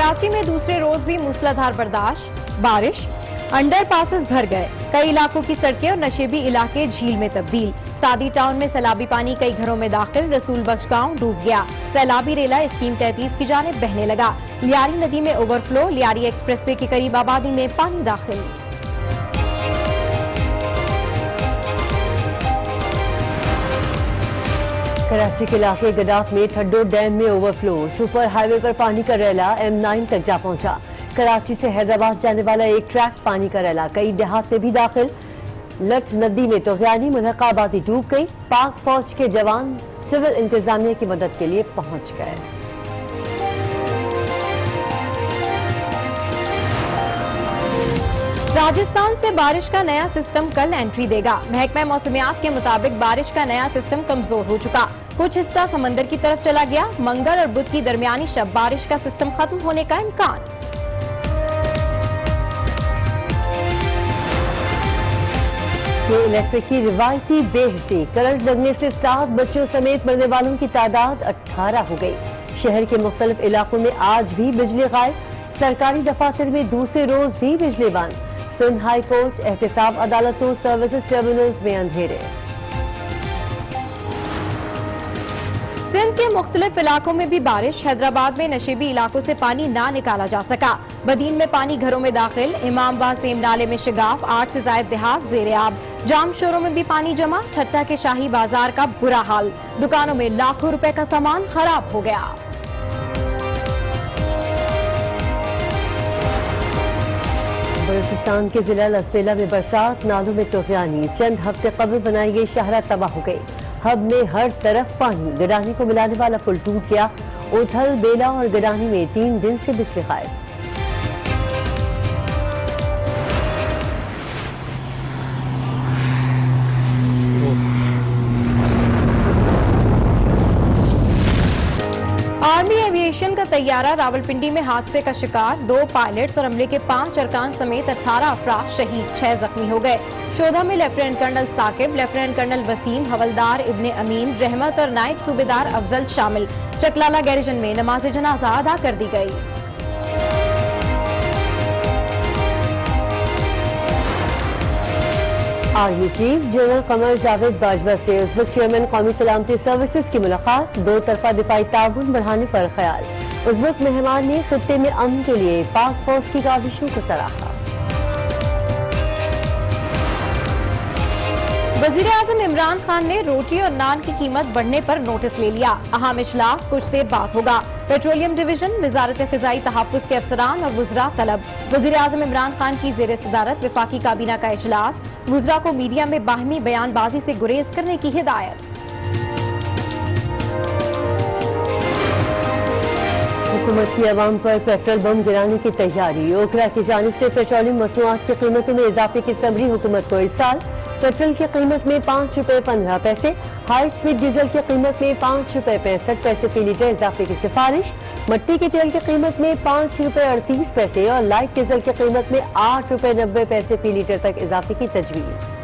کراچی میں دوسرے روز بھی موسلادھار بارش، انڈر پاسز بھر گئے، کئی علاقوں کی سڑکیں اور نشیبی علاقے جھیل میں تبدیل۔ سادی ٹاؤن میں سیلابی پانی کئی گھروں میں داخل، رسول بخش گاؤں ڈوب گیا، سیلابی ریلا اسکیم 33 کی جانب بہنے لگا، لیاری ندی میں over flu, Lyari express way کے قریب آبادی میں پانی داخل۔ کراچی کے علاقے گداف میں ٹھڈو ڈیم میں اوور فلو، سپر ہائی وے پر پانی کا ریلا M9 تک جا پہنچا۔ کراچی سے حیدرآباد جانے والا ایک ٹریک پانی کا ریلا کئی دیہات میں بھی داخل، لٹ ندی میں طغیانی ملحقہ آبادی ڈوب گئی، پاک فوج کے جوان سول انتظامیہ کی مدد کے لیے پہنچ گئے۔ راجستھان سے بارش کا نیا سسٹم کل انٹری دے گا۔ محکمہ موسمیات کے مطابق بارش کا نیا سسٹم کمزور ہو چکا، کچھ حصہ سمندر کی طرف چلا گیا، منگل اور بدھ کی درمیانی شب بارش کا سسٹم ختم ہونے کا امکان۔ یہ الیکٹرک کی روایتی بے حسی، کرنٹ لگنے سے 7 بچوں سمیت مرنے والوں کی تعداد 18 ہو گئی۔ شہر کے مختلف علاقوں میں آج بھی بجلی غائب، سرکاری دفاتر میں دوسرے روز بھی بجلی بند۔ سندھ ہائی کورٹ، احتساب عدالتوں، سروسز ٹرمینلز میں اندھیرے۔ سندھ کے مختلف علاقوں میں بھی بارش، حیدرآباد میں نشیبی علاقوں سے پانی نہ نکالا جا سکا، بدین میں پانی گھروں میں داخل، امام باغ سیم نالے میں شگاف، 8 سے زائد دیہات زیر آب، جام شوروں میں بھی پانی جمع، ٹھٹا کے شاہی بازار کا برا حال، دکانوں میں لاکھوں روپے کا سامان خراب ہو گیا۔ بلوچستان کے ضلع لسبیلا میں برسات، نالوں میں طغیانی، چند ہفتے قبل بنائی گئی شاہراہ تباہ ہو گئی، ہب میں ہر طرف پانی، گڈانی کو ملانے والا پل ٹوٹ گیا، اوتھل، بیلا اور گڈانی میں 3 دن سے بجلی غائب۔ آرمی ایویشن کا طیارہ راولپنڈی میں حادثے کا شکار، 2 پائلٹس اور عملے کے 5 ارکان سمیت 18 افراد شہید، 6 زخمی ہو گئے۔ شودھا میں lieutenant colonel Saqib, lieutenant colonel Waseem, حوالدار ابن امین، رحمت اور نائب صوبیدار افضل شامل۔ چکلالہ گیریجن میں نماز جنازہ ادا کر دی گئی۔ Army chief general Qamar Javed Bajwa سے ازبک چیئرمین قومی سلامتی سروسز کی ملاقات، 2 طرفہ دفاعی تعاون بڑھانے پر خیال۔ ازبک مہمان نے خطے میں امن کے لیے پاک فوج کی کاوشوں کو سراہا۔ وزیر اعظم عمران خان نے روٹی اور نان کی قیمت بڑھنے پر نوٹس لے لیا، اہم اجلاس کچھ دیر بعد ہوگا۔ پیٹرولیم ڈویژن، وزارت غذائی تحفظ کے افسران اور وزراء طلب۔ وزیر اعظم عمران خان کی زیر صدارت وفاقی کابینہ کا اجلاس، وزراء کو میڈیا میں باہمی بیان بازی سے گریز کرنے کی ہدایت۔ حکومت کی عوام پر پیٹرول بم گرانے کی تیاری، اوکرا کی جانب سے پیٹرولیم مصنوعات کی قیمتوں میں اضافے کی سمری حکومت کو ارسال۔ پیٹرول کی قیمت میں 5 روپے 15 پیسے، ہائی سپیڈ ڈیزل کی قیمت میں 5 روپے 65 پیسے فی لیٹر اضافے کی سفارش۔ مٹی کے تیل کی قیمت میں 5 روپے 38 پیسے اور لائٹ ڈیزل کی قیمت میں 8 روپے 90 پیسے فی لیٹر تک اضافے کی تجویز۔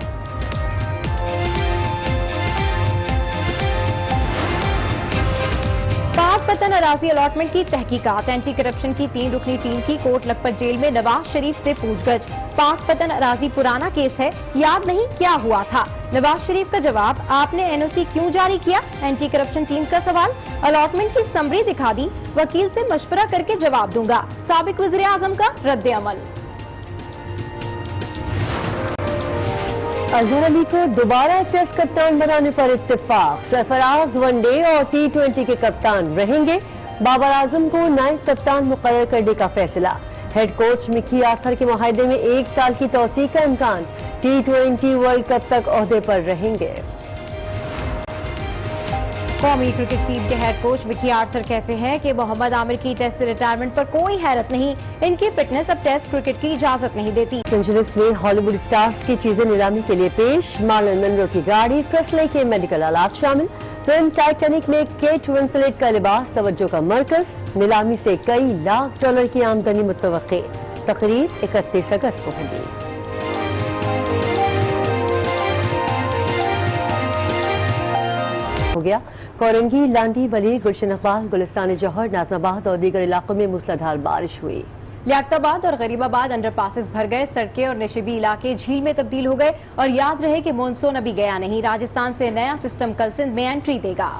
پاک پتن اراضی الاٹمنٹ کی تحقیقات، اینٹی کرپشن کی 3 رکنی ٹیم کی کوٹ لکھپت جیل میں نواز شریف سے پوچھ گچھ۔ پاک پتن اراضی پرانا کیس ہے، یاد نہیں کیا ہوا تھا؟ نواز شریف کا جواب، آپ نے NOC کیوں جاری کیا؟ اینٹی کرپشن ٹیم کا سوال، الاٹمنٹ کی سمری دکھا دی، وکیل سے مشورہ کر کے جواب دوں گا۔ سابق وزیر اعظم کا رد عمل۔ اظہر علی کو دوبارہ ٹیسٹ کپتان بنانے پر اتفاق، سرفراز ون ڈے اور T20 کے کپتان رہیں گے، بابر اعظم کو نائب کپتان مقرر کرنے کا فیصلہ۔ ہیڈ کوچ مکی آرتھر کے معاہدے میں 1 سال کی توسیع کا امکان، T20 ورلڈ کپ تک عہدے پر رہیں گے۔ قومی کرکٹ ٹیم کے ہیڈ کوچ مکی آرتھر کہتے ہیں کہ محمد عامر کی ٹیسٹ سے ریٹائرمنٹ پر کوئی حیرت نہیں، ان کی فٹنس اب ٹیسٹ کرکٹ کی اجازت نہیں دیتی۔ لاس اینجلس میں ہالی ووڈ اسٹارز کی چیزیں نیلامی کے لیے پیش، مارلن منرو کی گاڑی، پریسلے کے میڈیکل آلات شامل۔ فلم ٹائٹینک میں کیٹ ونسلیٹ کا لباس توجہ کا مرکز، نیلامی سے کئی لاکھ ڈالر کی آمدنی متوقع۔ تقریب 31 اگست کو ہوگی۔ ہو گیا۔ کورنگی، لانڈی، ولی، گلشن اقبال، گلستان جوہر، ناظم آباد اور دیگر علاقوں میں موسلادھار بارش ہوئی۔ لیاقت آباد اور غریب آباد انڈر پاسز بھر گئے، سڑکیں اور نشیبی علاقے جھیل میں تبدیل ہو گئے، اور یاد رہے کہ مونسون ابھی گیا نہیں، راجستھان سے نیا سسٹم کل سندھ میں انٹری دے گا۔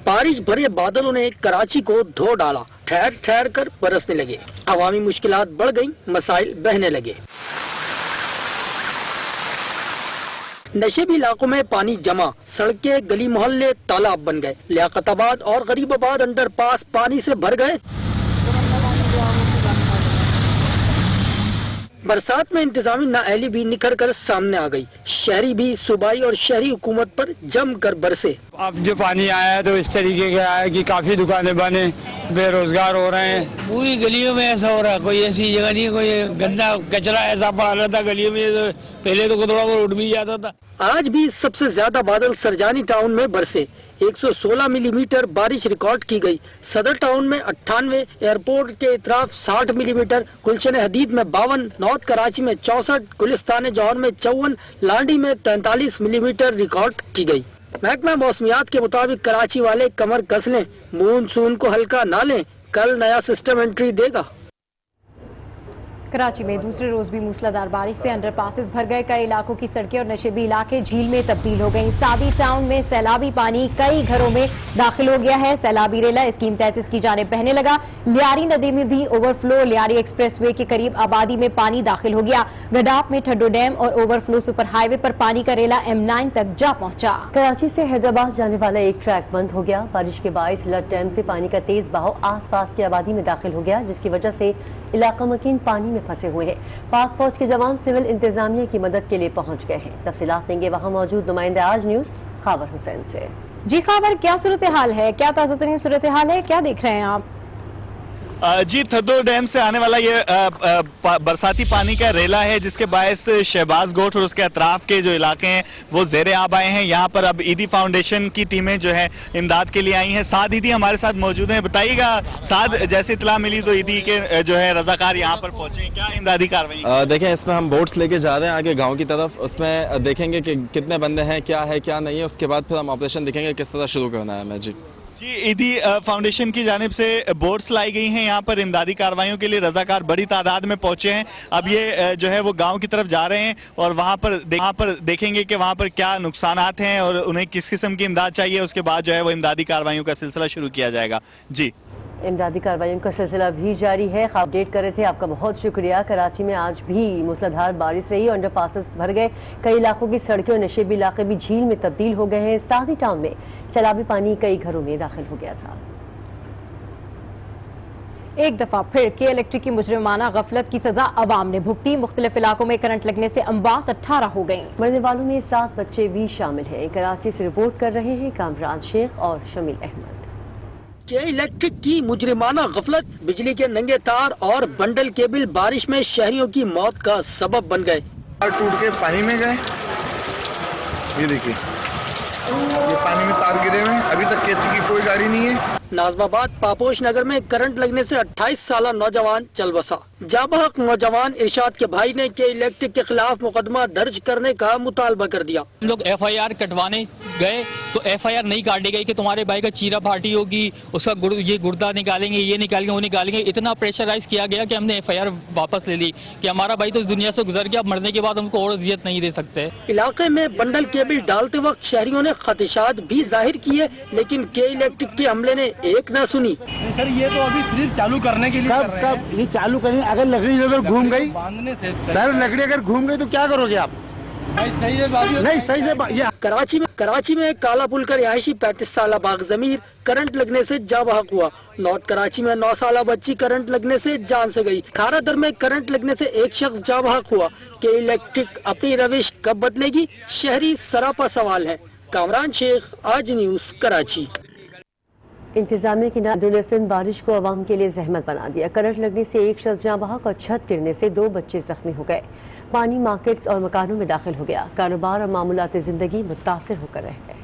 بارش بھرے بادلوں نے کراچی کو دھو ڈالا، ٹھہر ٹھہر کر برسنے لگے، عوامی مشکلات بڑھ گئیں، مسائل بہنے لگے۔ نشیبی علاقوں میں پانی جمع، سڑکیں، گلی محلے تالاب بن گئے، لیاقت آباد اور غریب آباد انڈر پاس پانی سے بھر گئے۔ برسات میں انتظامی نااہلی بھی نکھر کر سامنے آ گئی، شہری بھی صوبائی اور شہری حکومت پر جم کر برسے۔ اب جو پانی آیا ہے تو اس طریقے کا آیا کہ کافی دکانیں بنے، بے روزگار ہو رہے ہیں۔ پوری گلیوں میں ایسا ہو رہا ہے، کوئی ایسی جگہ نہیں، کوئی گندا کچرا ایسا پڑا رہتا گلیوں میں، پہلے تو تھوڑا بہت اٹھ بھی جاتا تھا۔ آج بھی سب سے زیادہ بادل سرجانی ٹاؤن میں برسے، 116 ملی میٹر بارش ریکارڈ کی گئی۔ صدر ٹاؤن میں 98، ایئرپورٹ کے اطراف 60 ملی میٹر، گلشن حدید میں 52، نارتھ کراچی میں 64، گلستان جوہر میں 54، لانڈی میں 43 ملی میٹر ریکارڈ کی گئی۔ محکمہ موسمیات کے مطابق کراچی والے کمر کس لیں، مونسون کو ہلکا نہ لیں، کل نیا سسٹم انٹری دے گا۔ کراچی میں دوسرے روز بھی موسلادھار بارش سے انڈر پاسز بھر گئے، کئی علاقوں کی سڑکیں اور نشیبی علاقے جھیل میں تبدیل ہو گئیں۔ سادی ٹاؤن میں سیلابی پانی کئی گھروں میں داخل ہو گیا ہے، سیلابی ریلا اسکیم 33 کی جانب بہنے لگا۔ لیاری ندی میں بھی over flu, Lyari express way کے قریب آبادی میں پانی داخل ہو گیا۔ گڈاپ میں ٹھڈو ڈیم اور اوور فلو سپر ہائی وے پر پانی کا ریلا M9 تک جا پہنچا۔ کراچی سے حیدرآباد جانے والا ایک ٹریک بند ہو گیا، بارش کے باعث لٹ ڈیم سے پانی کا تیز بہاؤ آس پاس کی آبادی میں داخل ہو گیا، جس کی وجہ سے علاقہ مکین پانی میں پھنسے ہوئے ہیں۔ پاک فوج کے جوان سول انتظامیہ کی مدد کے لیے پہنچ گئے ہیں۔ تفصیلات دیں گے وہاں موجود نمائندہ آج نیوز خاور حسین سے۔ جی خاور، کیا صورتحال ہے؟ کیا تازہ ترین صورتحال ہے؟ کیا دیکھ رہے ہیں آپ؟ جی، تھدو ڈیم سے آنے والا یہ برساتی پانی کا ریلا ہے، جس کے باعث شہباز گوٹ اور اس کے اطراف کے جو علاقے ہیں وہ زیر آب آئے ہیں۔ یہاں پر اب ایدی فاؤنڈیشن کی ٹیمیں جو ہے امداد کے لیے آئی ہیں۔ سعد ایدی ہمارے ساتھ موجود ہیں، بتائیے گا سعد، جیسے اطلاع ملی تو ایدی کے جو ہے رضاکار یہاں پر پہنچے ہیں، کیا امدادی کارروائی؟ دیکھیں، اس میں ہم بوٹس لے کے جا رہے ہیں آگے گاؤں کی طرف، اس میں دیکھیں گے کہ کتنے بندے ہیں، کیا ہے کیا نہیں ہے، اس کے بعد پھر ہم آپریشن دیکھیں گے کس طرح شروع کرنا ہے ہمیں۔ جی، ایدی فاؤنڈیشن کی جانب سے بوٹس لائی گئی ہیں یہاں پر امدادی کارروائیوں کے لیے، رضاکار بڑی تعداد میں پہنچے ہیں۔ اب یہ جو ہے وہ گاؤں کی طرف جا رہے ہیں اور وہاں پر دیکھیں گے کہ وہاں پر کیا نقصانات ہیں اور انہیں کس قسم کی امداد چاہیے، اس کے بعد جو ہے وہ امدادی کارروائیوں کا سلسلہ شروع کیا جائے گا۔ جی، امدادی کارروائیوں کا سلسلہ بھی جاری ہے۔ اپڈیٹ کر رہے تھے، آپ کا بہت شکریہ۔ کراچی میں آج بھی موسلادھار بارش رہی، انڈر پاسز بھر گئے، کئی علاقوں کی سڑکیں اور نشیبی علاقے بھی جھیل میں تبدیل ہو گئے ہیں۔ سادی ٹاؤن میں سیلابی پانی کئی گھروں میں داخل ہو گیا تھا۔ ایک دفعہ پھر کے الیکٹرک کی مجرمانہ غفلت کی سزا عوام نے بھگتی، مختلف علاقوں میں کرنٹ لگنے سے اموات 18 ہو گئیں۔ مرنے والوں میں 7 بچے بھی شامل ہیں۔ کراچی سے رپورٹ کر رہے ہیں کامران شیخ اور شمیل احمد۔ کے الیکٹرک کی مجرمانہ غفلت، بجلی کے ننگے تار اور بنڈل کیبل بارش میں شہریوں کی موت کا سبب بن گئے۔ تار ٹوٹ کے پانی میں گئے، یہ دیکھیے یہ پانی میں تار گرے ہوئے ہیں، ابھی تک کیچ کی کوئی گاڑی نہیں ہے۔ ناظم آباد پاپوش نگر میں کرنٹ لگنے سے 28 سالہ نوجوان چل بسا۔ جاں بحق نوجوان ارشاد کے بھائی نے کے الیکٹرک کے خلاف مقدمہ درج کرنے کا مطالبہ کر دیا۔ ہم لوگ FIR کٹوانے گئے تو FIR نہیں کاٹی گئی کہ تمہارے بھائی کا چیرا پھاٹی ہوگی، اس کا یہ گردہ نکالیں گے، یہ نکالیں گے، وہ نکالیں گے۔ اتنا پریشرائز کیا گیا کہ ہم نے FIR واپس لے لی کہ ہمارا بھائی تو اس دنیا سے گزر گیا، مرنے کے بعد ہم کو اور اذیت نہیں دے سکتے۔ علاقے میں بنڈل کیبل ڈالتے وقت شہریوں نے خدشات بھی ظاہر کیے، لیکن کے الیکٹرک کے عملے نے ایک نہ سنی۔ سر یہ تو ابھی صرف چالو کرنے کے لیے کب یہ چالو کریں، اگر لکڑی اگر گھوم گئی سر، لکڑی اگر گھوم گئی تو کیا کرو گے آپ؟ نہیں صحیح سے کراچی میں کالا پل کا رہائشی 35 سالہ باغ ضمیر کرنٹ لگنے سے جاں بحق ہوا۔ نارتھ کراچی میں 9 سالہ بچی کرنٹ لگنے سے جان سے گئی۔ کھارا در میں کرنٹ لگنے سے ایک شخص جاں بحق ہوا۔ کہ الیکٹرک اپنی روش کب بدلے گی، شہری سراپا سوال ہے۔ کامران شیخ، آج نیوز، کراچی۔ انتظامیہ کی نادرسن بارش کو عوام کے لیے زحمت بنا دیا۔ کرنٹ لگنے سے ایک شخص جاں بحق اور چھت گرنے سے 2 بچے زخمی ہو گئے۔ پانی مارکیٹس اور مکانوں میں داخل ہو گیا، کاروبار اور معمولات زندگی متاثر ہو کر رہ گئے۔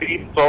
300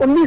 19